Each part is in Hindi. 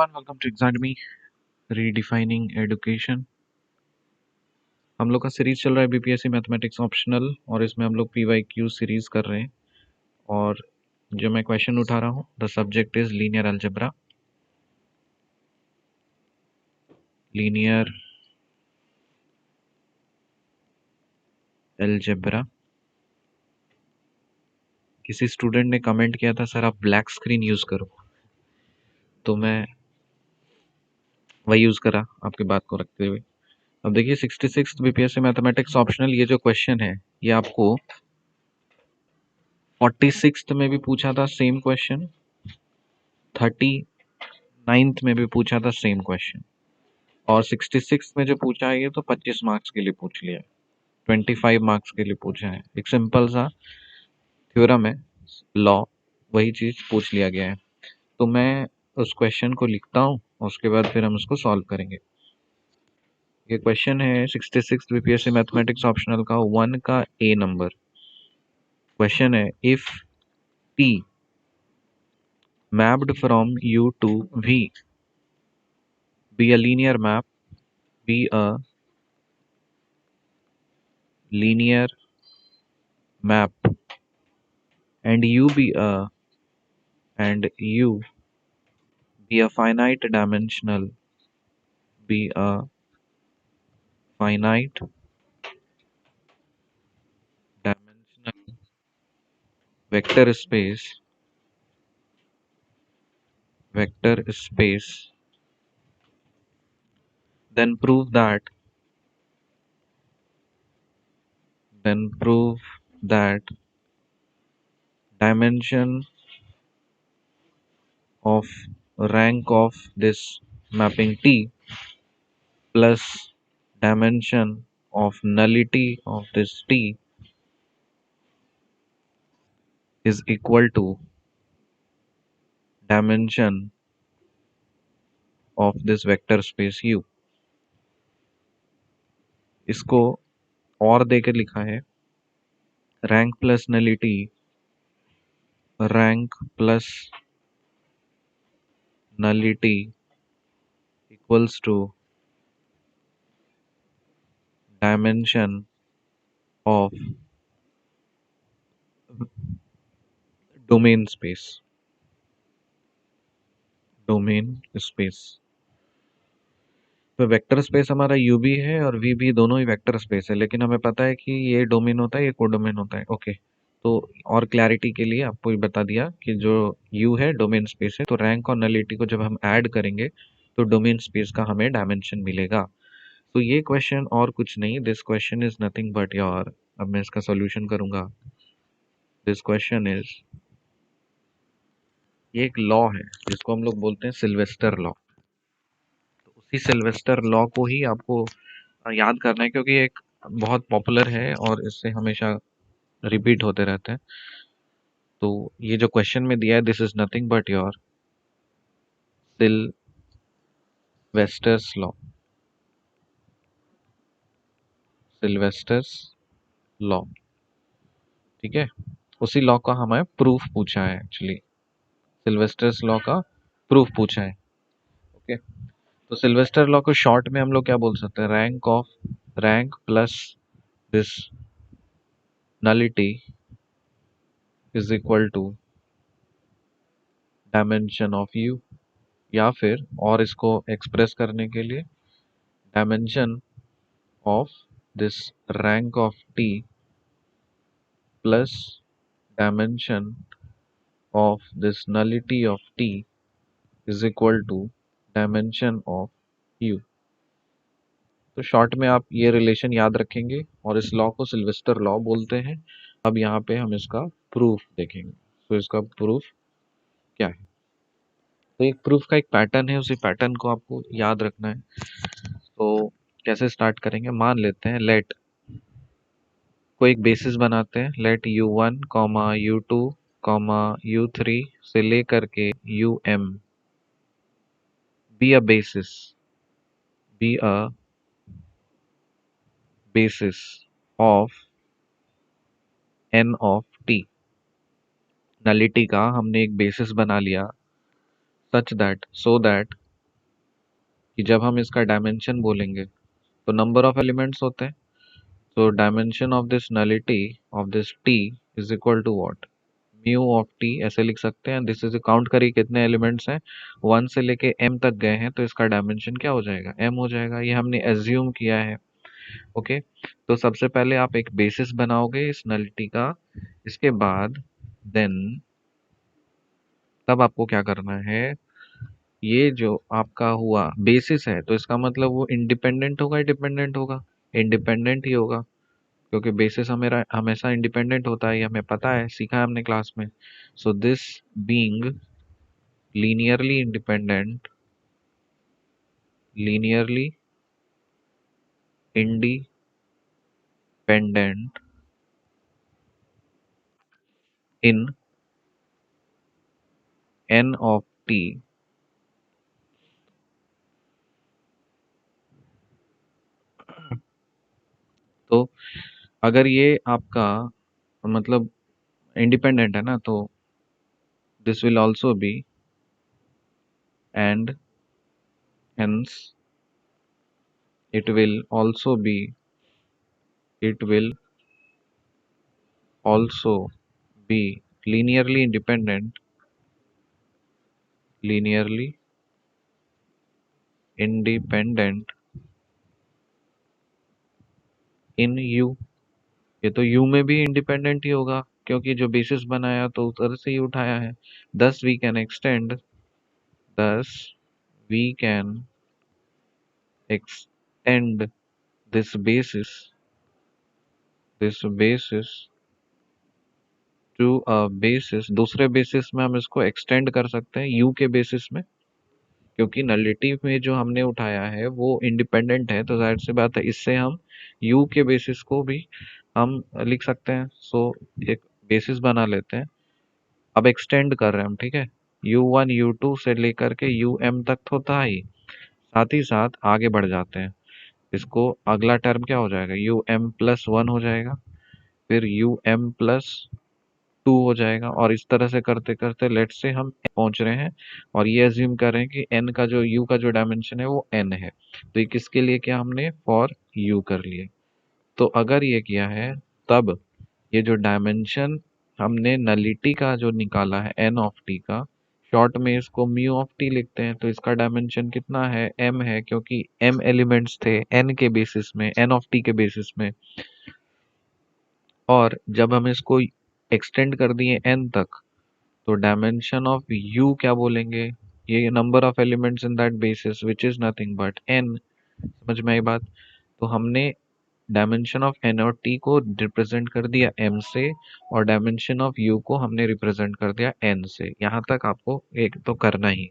everyone, welcome to Exademy Redefining Education। हम लोग का सीरीज चल रहा है बीपीएससी मैथमेटिक्स ऑप्शनल और इसमें हम लोग पीवाईक्यू सीरीज कर रहे हैं। और जो मैं क्वेश्चन उठा रहा हूँ, the subject is linear algebra. Linear algebra. किसी स्टूडेंट ने कमेंट किया था, सर आप ब्लैक स्क्रीन यूज करो, तो मैं वही यूज करा आपकी बात को रखते हुए। अब देखिए 66 बीपीएससी मैथमेटिक्स ऑप्शनल, ये जो क्वेश्चन है ये आपको 46 में भी पूछा था सेम क्वेश्चन, 39 में भी पूछा था सेम क्वेश्चन, और 66 में जो पूछा है ये तो 25 मार्क्स के लिए पूछ लिया है, 25 मार्क्स के लिए पूछा है। एक सिंपल सा थ्योरम है, लॉ, वही चीज पूछ लिया गया है। तो मैं उस क्वेश्चन को लिखता हूँ, उसके बाद फिर हम उसको सॉल्व करेंगे। ये क्वेश्चन है 66 बीपीएससी मैथमेटिक्स ऑप्शनल का 1 का ए नंबर। क्वेश्चन है, if t mapped from u to v be a linear map, be a linear map and you be a finite dimensional, be a finite dimensional vector space, then prove that dimension of rank of this mapping T plus dimension of nullity of this T is equal to dimension of this vector space U। इसको और देकर लिखा है, rank plus nullity, rank plus nullity equals to dimension of domain space। तो वेक्टर स्पेस हमारा यू भी है और वी भी, दोनों ही वेक्टर स्पेस है, लेकिन हमें पता है कि ये डोमेन होता है, ये कोडोमेन होता है। ओके, तो और क्लैरिटी के लिए आपको ये बता दिया कि जो यू है डोमेन स्पेस है, तो रैंक और नलिटी को जब हम ऐड करेंगे तो डोमेन स्पेस का हमें डायमेंशन मिलेगा। तो ये क्वेश्चन और कुछ नहीं, this question is nothing but your, अब मैं इसका सॉल्यूशन करूंगा। दिस क्वेश्चन इज, ये एक लॉ है जिसको हम लोग बोलते हैं सिल्वेस्टर लॉ। तो उसी सिल्वेस्टर लॉ को ही आपको याद करना है, क्योंकि एक बहुत पॉपुलर है और इससे हमेशा रिपीट होते रहते हैं। तो ये जो क्वेश्चन में दिया है, this is nothing but your Sylvester's law. Sylvester's law, ठीक है। उसी लॉ का हमें प्रूफ पूछा है, एक्चुअली सिल्वेस्टर्स लॉ का प्रूफ पूछा है। ओके, तो सिल्वेस्टर लॉ को शॉर्ट में हम लोग क्या बोल सकते हैं, rank plus this nullity is equal to dimension of u, या फिर और इसको एक्सप्रेस करने के लिए dimension of this rank of t plus dimension of this nullity of t is equal to dimension of u. तो शॉर्ट में आप ये रिलेशन याद रखेंगे और इस लॉ को सिल्वेस्टर लॉ बोलते हैं। अब यहाँ पे हम इसका प्रूफ देखेंगे। तो इसका प्रूफ क्या है, तो एक प्रूफ का एक पैटर्न है, उसी पैटर्न को आपको याद रखना है। तो कैसे स्टार्ट करेंगे, मान लेते हैं लेट को एक बेसिस बनाते हैं, लेट u1 u2 u3 से लेकर के um be a basis of n of t। Nullity का हमने एक बेसिस बना लिया, सो दैट कि जब हम इसका डायमेंशन बोलेंगे तो नंबर ऑफ एलिमेंट्स होते हैं। तो dimension of this nullity of this t is equal to what, mu of t ऐसे लिख सकते हैं। दिस इज काउंट करिए कितने एलिमेंट्स हैं, 1 से लेके m तक गए हैं, तो इसका डायमेंशन क्या हो जाएगा, m हो जाएगा। ये हमने एज्यूम किया है। ओके, तो सबसे पहले आप एक बेसिस बनाओगे इस नलिटी का। इसके बाद देन तब आपको क्या करना है, ये जो आपका हुआ बेसिस है तो इसका मतलब वो इंडिपेंडेंट होगा या डिपेंडेंट होगा, इंडिपेंडेंट ही होगा, क्योंकि बेसिस हमेरा हमेशा इंडिपेंडेंट होता है, ये हमें पता है, सीखा है हमने क्लास में। So this being linearly independent, linearly independent in n of t, तो अगर ये आपका मतलब इंडिपेंडेंट है ना, तो this will also be and hence it will also be, it will also be linearly independent, linearly independent in u। ये तो u में भी इंडिपेंडेंट ही होगा, क्योंकि जो बेसिस बनाया तो उधर से ही उठाया है। thus we can extend, thus we can extend this basis to a basis, दूसरे बेसिस में हम इसको एक्सटेंड कर सकते हैं u के बेसिस में, क्योंकि नलिटी में जो हमने उठाया है वो इंडिपेंडेंट है, तो जाहिर सी बात है इससे हम u के बेसिस को भी हम लिख सकते हैं। सो एक बेसिस बना लेते हैं, अब एक्सटेंड कर रहे हैं हम, ठीक है। u1 u2 से लेकर के um तक तो था ही, साथ ही साथ आगे बढ़ जाते हैं। इसको अगला टर्म क्या हो जाएगा, um+1 हो जाएगा, फिर um+2 हो जाएगा, और इस तरह से करते करते लेट से हम पहुंच रहे हैं। और ये अज्यूम कर रहे हैं कि n का जो u का जो डायमेंशन है वो n है, तो ये किसके लिए किया हमने, फॉर u कर लिए। तो अगर ये किया है तब ये जो डायमेंशन हमने नलिटी का जो निकाला है n ऑफ t का, शॉर्ट में इसको म्यू ऑफ टी लिखते हैं, तो इसका डायमेंशन कितना है, m है, क्योंकि m एलिमेंट्स थे n के बेसिस में, n ऑफ t के बेसिस में। और जब हम इसको एक्सटेंड कर दिए n तक, तो डायमेंशन ऑफ u क्या बोलेंगे, ये number of elements in that basis which is nothing but n। समझ में आई बात। तो हमने डायमेंशन ऑफ n और t को रिप्रेजेंट कर दिया m से, और डायमेंशन ऑफ u को हमने रिप्रेजेंट कर दिया n से। यहाँ तक आपको एक तो करना ही।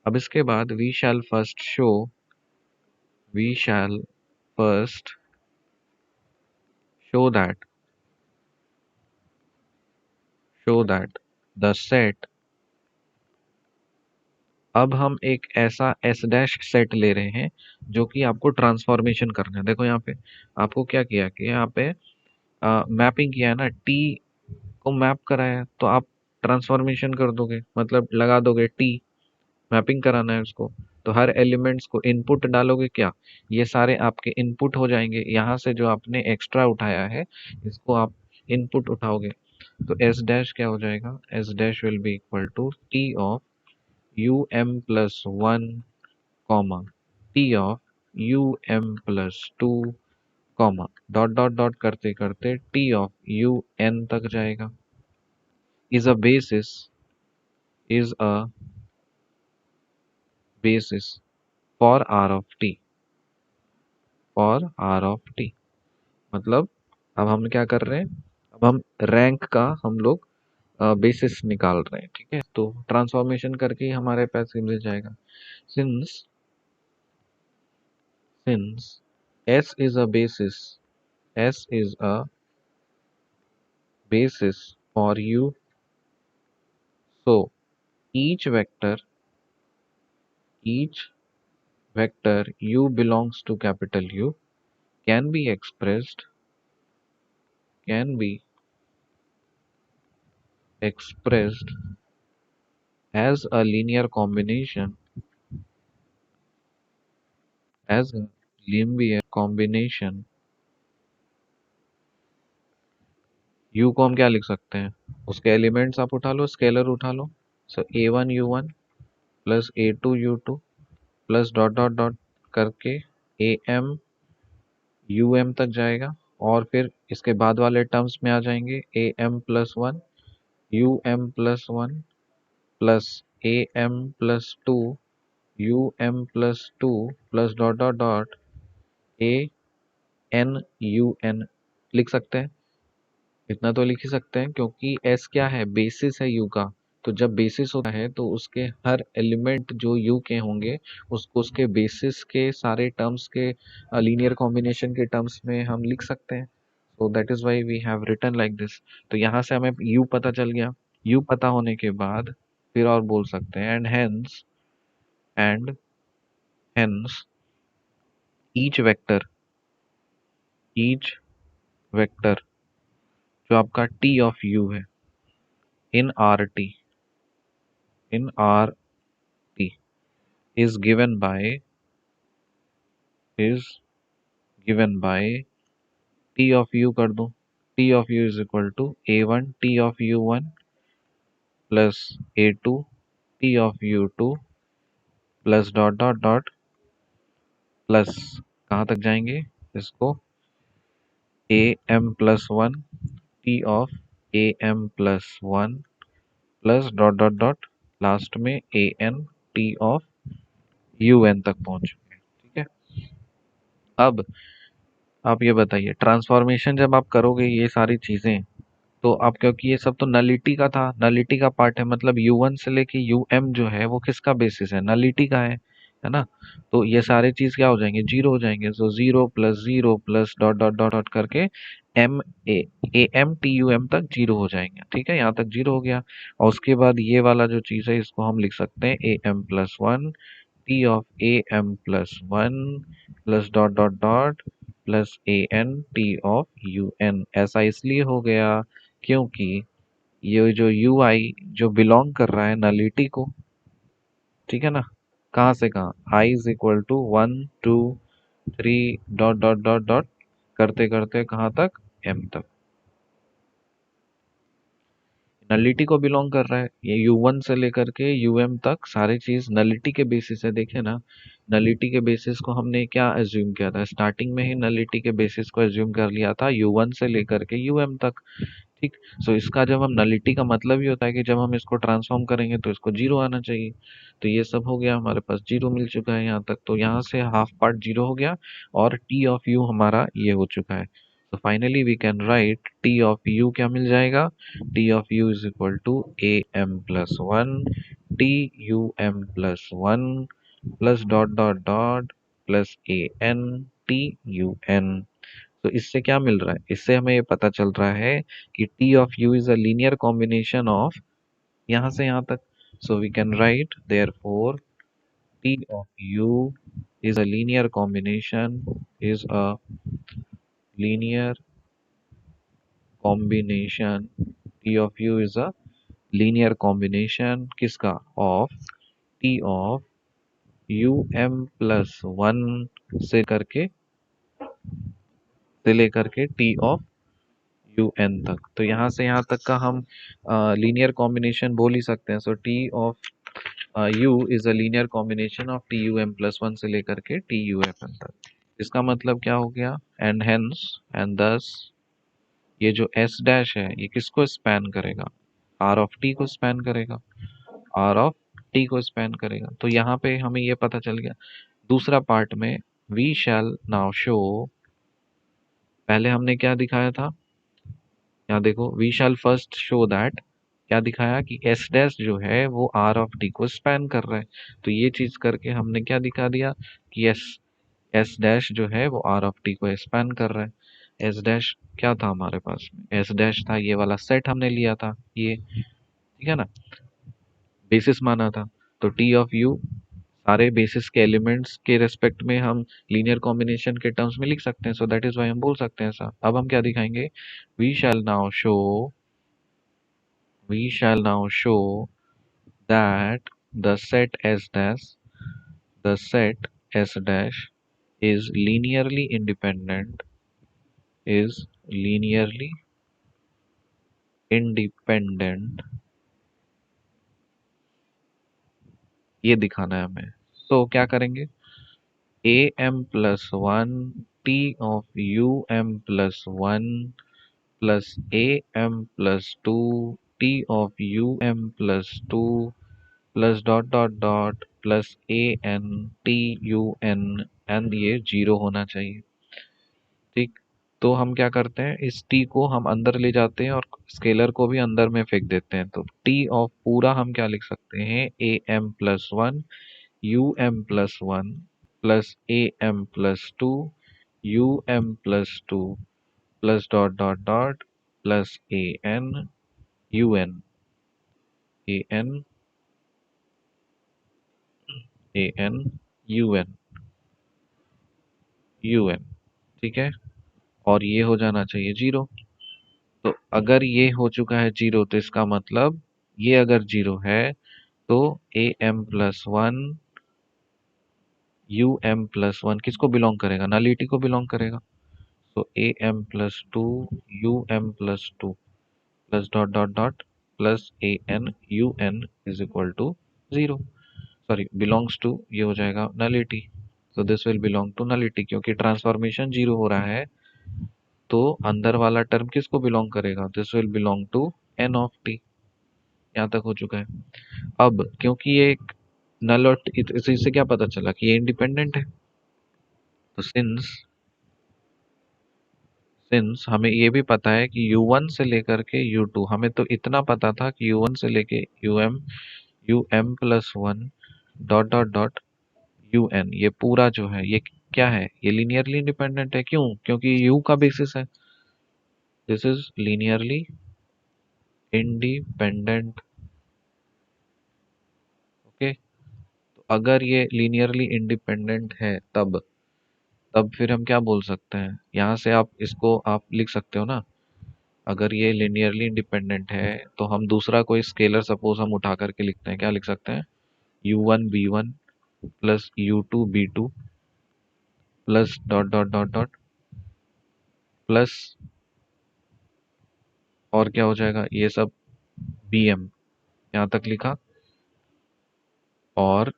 अब इसके बाद we shall first show that the set, अब हम एक ऐसा एस डैश सेट ले रहे हैं जो कि आपको ट्रांसफॉर्मेशन करना है। देखो यहाँ पे आपको क्या किया कि यहाँ पे मैपिंग किया है ना, टी को मैप कराया, तो आप ट्रांसफॉर्मेशन कर दोगे, मतलब लगा दोगे टी, मैपिंग कराना है उसको। तो हर एलिमेंट्स को इनपुट डालोगे क्या, ये सारे आपके इनपुट हो जाएंगे। यहाँ से जो आपने एक्स्ट्रा उठाया है इसको आप इनपुट उठाओगे, तो एस डैश क्या हो जाएगा, s dash will be equal to t of um+1 comma t of um+2 comma dot dot dot करते करते टी ऑफ un तक जाएगा, is a basis, is a basis for r of t, for r of t. मतलब अब हम क्या कर रहे हैं, अब हम रैंक का हम लोग बेसिस निकाल रहे हैं, ठीक है। तो ट्रांसफॉर्मेशन करके ही हमारे पास मिल जाएगा। Since since s is a basis, s is a basis for u, so each vector, each vector u belongs to capital U can be expressed, can be expressed as a linear combination, as a linear combination। u को हम क्या लिख सकते हैं, उसके एलिमेंट्स आप उठा लो, स्केलर उठा लो। सो a1 u1 plus a2 u2 plus dot dot dot करके am तक जाएगा, और फिर इसके बाद वाले टर्म्स में आ जाएंगे am+1 um+1 plus am+2 um+2 plus dot dot dot an लिख सकते हैं। इतना तो लिख ही सकते हैं, क्योंकि s क्या है, बेसिस है u का। तो जब बेसिस होता है तो उसके हर एलिमेंट जो u के होंगे, उसको उसके बेसिस के सारे टर्म्स के लीनियर कॉम्बिनेशन के टर्म्स में हम लिख सकते हैं। So that is why we have written like this. तो यहाँ से हमें u पता चल गया। u पता होने के बाद फिर और बोल सकते हैं एंड हेंस ईच वेक्टर जो आपका t ऑफ u है इन R T is given by is given by t of u कर दूं। t of u is equal to a1 t of u1 plus a2 t of u2 plus dot dot dot plus कहाँ तक जाएंगे इसको, a m plus one t of a m plus one plus dot dot dot last में a n t of u n तक पहुंच चुके हैं। ठीक है। अब आप ये बताइए, ट्रांसफॉर्मेशन जब आप करोगे ये सारी चीजें, तो आप, क्योंकि ये सब तो नलिटी का था, नलिटी का पार्ट है, मतलब u1 से लेके um जो है वो किसका बेसिस है, नलिटी का है ना। तो ये सारे चीज क्या हो जाएंगे, जीरो हो जाएंगे। तो zero plus dot dot dot dot करके M A M T U M तक जीरो हो जाएंगे। ठीक है, यहाँ तक जीरो हो गया। और उसके बाद ये वाला जो चीज है इसको हम लिख सकते हैं am+1 t of am+1 plus dot dot dot plus a n t of un। ऐसा इसलिए हो गया क्योंकि ये जो ui जो बिलोंग कर रहा है नलिटी को, ठीक है ना, कहाँ से कहाँ, i is equal to 1 2 3 dot dot dot dot करते करते कहाँ तक, m तक नलिटी को बिलोंग कर रहा है। ये u1 से लेकर के um तक सारी चीज नलिटी के बेसिस है। देखे ना, नलिटी के बेसिस को हमने क्या एज्यूम किया था, स्टार्टिंग में ही नलिटी के बेसिस को एज्यूम कर लिया था u1 से लेकर के um तक। ठीक। सो इसका जब हम नलिटी का मतलब ही होता है कि जब हम इसको ट्रांसफॉर्म करेंगे तो इसको जीरो आना चाहिए। तो ये सब हो गया, हमारे पास जीरो मिल चुका है यहाँ तक। तो यहाँ से हाफ पार्ट जीरो हो गया और टी ऑफ यू हमारा ये हो चुका है। तो finally we can write t of u क्या मिल जाएगा, t of u is equal to am+1 tum+1 plus dot dot dot plus an tun। तो इससे क्या मिल रहा है, इससे हमें ये पता चल रहा है कि T of U is a linear combination of यहाँ से यहाँ तक। So we can write therefore T of U is a linear combination is a linear combination T of U is a linear combination किसका, of T of um+1 से करके से लेकर के T of un तक। तो यहाँ से यहाँ तक का हम लीनियर कॉम्बिनेशन बोल ही सकते हैं। So T of u is a linear combination of tum+1 से लेकर के tum तक। इसका मतलब क्या हो गया, एंड हेंस एंड दस ये जो s डैश है ये किसको स्पैन करेगा, r ऑफ t को स्पैन करेगा, r ऑफ t को स्पैन करेगा। तो यहाँ पे हमें ये पता चल गया। दूसरा पार्ट में वी शैल नाउ शो, पहले हमने क्या दिखाया था, यहाँ देखो, we shall first show that, क्या दिखाया कि एस डैश जो है वो आर ऑफ टी को स्पैन कर रहा है। तो ये चीज करके हमने क्या दिखा दिया कि एस एस डैश जो है वो आर ऑफ टी को स्पैन कर रहा है। एस डैश क्या था हमारे पास में, एस डैश था ये वाला सेट हमने लिया था ये, ठीक है ना, बेसिस माना था। तो टी ऑफ यू सारे बेसिस के एलिमेंट्स के रेस्पेक्ट में हम लीनियर कॉम्बिनेशन के टर्म्स में लिख सकते हैं। सो दैट इज वाई हम बोल सकते हैं ऐसा। अब हम क्या दिखाएंगे, we shall now show we shall now show that the set S dash the set S dash is linearly independent, ये दिखाना है हमें। सो क्या करेंगे, a m plus one t of u m plus one plus a m plus two t of u m plus two plus dot dot dot plus a n t u n, and ये जीरो होना चाहिए। ठीक, तो हम क्या करते हैं, इस t को हम अंदर ले जाते हैं और स्केलर को भी अंदर में फेंक देते हैं। तो t ऑफ पूरा हम क्या लिख सकते हैं, a m plus one u m plus one plus a m plus two u m plus two plus dot dot dot plus u n a n a n u n u n. ठीक है, और ये हो जाना चाहिए जीरो। तो अगर ये हो चुका है जीरो, तो इसका मतलब ये अगर जीरो है तो a m plus one u m plus one किसको बिलोंग करेगा, नलिटी को बिलोंग करेगा। तो a m plus two u m plus two plus dot dot dot plus a n u n is equal to zero, sorry belongs to, ये हो जाएगा नलिटी। तो this will belong to nullity, क्योंकि ट्रांसफॉर्मेशन जीरो हो रहा है तो अंदर वाला टर्म किसको बिलोंग करेगा, this will belong to n of t. यहाँ तक हो चुका है। अब क्योंकि ये एक नल और इससे क्या पता चला कि ये इंडिपेंडेंट है। तो सिंस हमें ये भी पता है कि u1 से लेकर के u2, हमें तो इतना पता था कि u1 से लेके um plus one dot dot dot un, ये पूरा जो है ये क्या है, ये लीनियरली इंडिपेंडेंट है। क्यों, क्योंकि u का बेसिस है। This is linearly independent. Okay, तो अगर ये लीनियरली इंडिपेंडेंट है तब तब फिर हम क्या बोल सकते हैं, यहाँ से आप इसको आप लिख सकते हो ना। अगर ये लिनियरली इंडिपेंडेंट है तो हम दूसरा कोई स्केलर सपोज हम उठा करके लिखते हैं, क्या लिख सकते हैं, u one b one plus u two b two plus dot dot dot dot plus, और क्या हो जाएगा, ये सब बी एम, यहाँ तक लिखा। और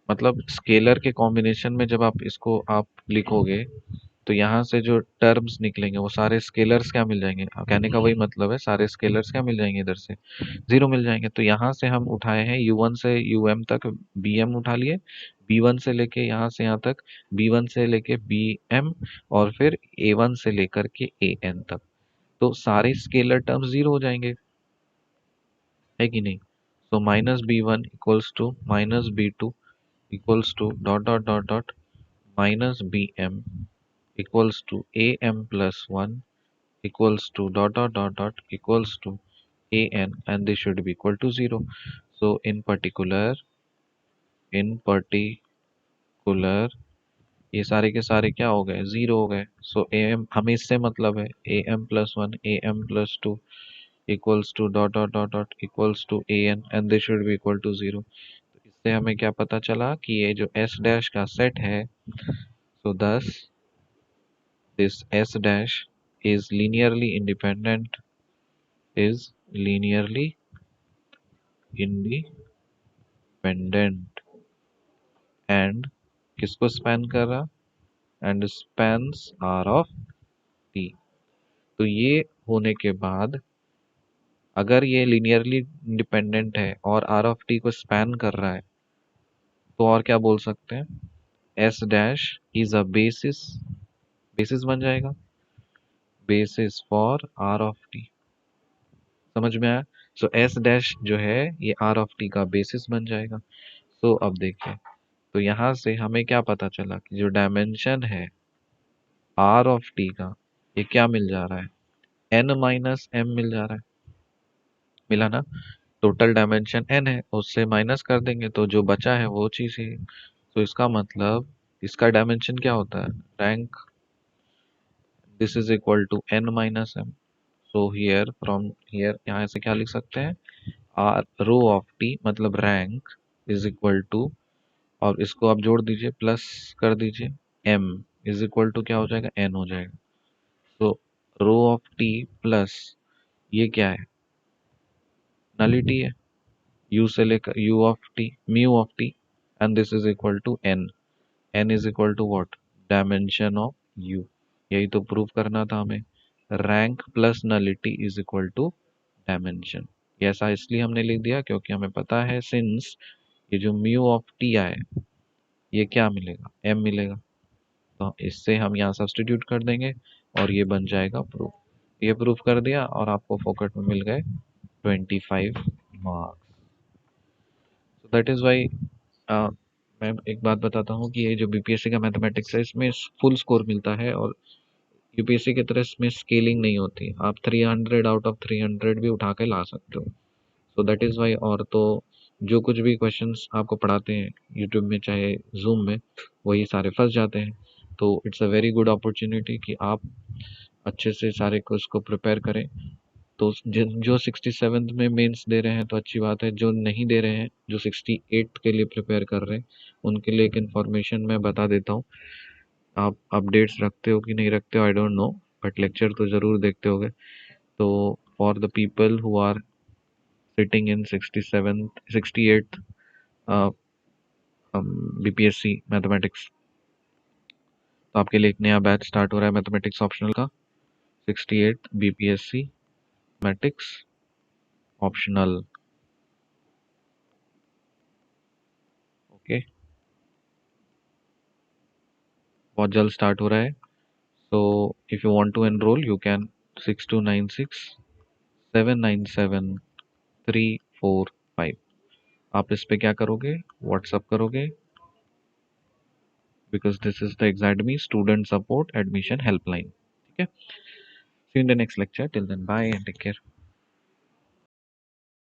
मतलब स्केलर के कॉम्बिनेशन में जब आप इसको आप लिखोगे तो यहाँ से जो टर्म्स निकलेंगे वो सारे स्केलर्स क्या मिल जाएंगे, कहने का वही मतलब है, सारे स्केलर्स क्या मिल जाएंगे, इधर से जीरो मिल जाएंगे। तो यहाँ से हम उठाए हैं u1 से um तक bm उठा लिए, b1 से लेके यहाँ से यहाँ तक b1 से लेके bm, और फिर a1 से लेकर के an तक। तो सारे स्केलर टर्म्स जीरो हो जाएंगे, है कि नहीं। तो minus b one equals to minus b two equals to dot dot dot dot minus b m equals to am plus 1 equals to dot dot dot dot equals to an, and they should be equal to 0. So in particular ये सारे के सारे क्या हो गए, जीरो हो गए। सो ए एम हमें इससे मतलब है a m plus one a m plus two equals to dot dot dot dot equals to a n, and they should be equal to zero. इससे हमें क्या पता चला कि ये जो एस डैश का सेट है, सो दस this S dash is linearly independent and किसको स्पैन कर रहा, and spans r of t. तो ये होने के बाद अगर ये लिनियरली इंडिपेंडेंट है और आर ऑफ टी को स्पैन कर रहा है तो और क्या बोल सकते हैं, s dash is a basis, basis बन जाएगा, basis for r of t. समझ में आया। सो एस डैश जो है ये आर ऑफ टी का बेसिस बन जाएगा। तो अब देखिए, तो यहाँ से हमें क्या पता चला कि जो डायमेंशन है आर ऑफ टी का, ये क्या मिल जा रहा है, एन माइनस एम मिल जा रहा है, मिला ना। टोटल डायमेंशन एन है, उससे माइनस कर देंगे तो जो बचा है वो चीज ही। तो इसका मतलब इसका डायमेंशन क्या होता है, rank, this is equal to n minus m. So here from here यहाँ से क्या लिख सकते हैं, आर रो ऑफ टी मतलब रैंक इज इक्वल टू, और इसको आप जोड़ दीजिए, प्लस कर दीजिए, m इज इक्वल टू क्या हो जाएगा, n हो जाएगा। तो रो ऑफ t प्लस ये क्या है, नलिटी है, u से लेकर u of t, mu of t, and this is equal to n, n is equal to what, dimension of u। यही तो प्रूव करना था हमें, rank plus nullity is equal to dimension. ये ऐसा इसलिए हमने लिख दिया क्योंकि हमें पता है सिंस ये जो म्यू ऑफ टी आए ये क्या मिलेगा, m मिलेगा। तो इससे हम यहाँ सब्सटीट्यूट कर देंगे और ये बन जाएगा प्रूफ। ये प्रूफ कर दिया और आपको फोकट में मिल गए 25 marks. So that is why मैं एक बात बताता हूँ कि ये जो बीपीएससी का मैथमेटिक्स है इसमें फुल स्कोर मिलता है, और यूपीएससी की तरह इसमें स्केलिंग नहीं होती, आप 300 आउट ऑफ 300 भी उठा के ला सकते हो। So that is why. और तो जो कुछ भी क्वेश्चंस आपको पढ़ाते हैं यूट्यूब में चाहे जूम में, वही सारे फंस जाते हैं। तो it's a very good opportunity कि आप अच्छे से सारे कुछ को प्रिपेयर करें। तो जो 67th में मेंस दे रहे हैं तो अच्छी बात है, जो नहीं दे रहे हैं, जो 68 के लिए प्रिपेयर कर रहे हैं, उनके लिए एक इन्फॉर्मेशन मैं बता देता हूँ। आप अपडेट्स रखते हो कि नहीं रखते हो I don't know, but lecture तो ज़रूर देखते होगे। तो for the people who are sitting in 67th 68th BPSC mathematics, तो आपके लिए एक नया बैच स्टार्ट हो रहा है मैथमेटिक्स ऑप्शनल का, 68 बीपीएससी मैथमेटिक्स ऑप्शनल। ओके, बहुत जल्द स्टार्ट हो रहा है। So if you want to enroll you can 6296 797 345। आप इस पे क्या करोगे, व्हाट्सअप करोगे, because this is the Exademy student support admission helpline. ठीक है, see you in the next lecture, till then bye and take care.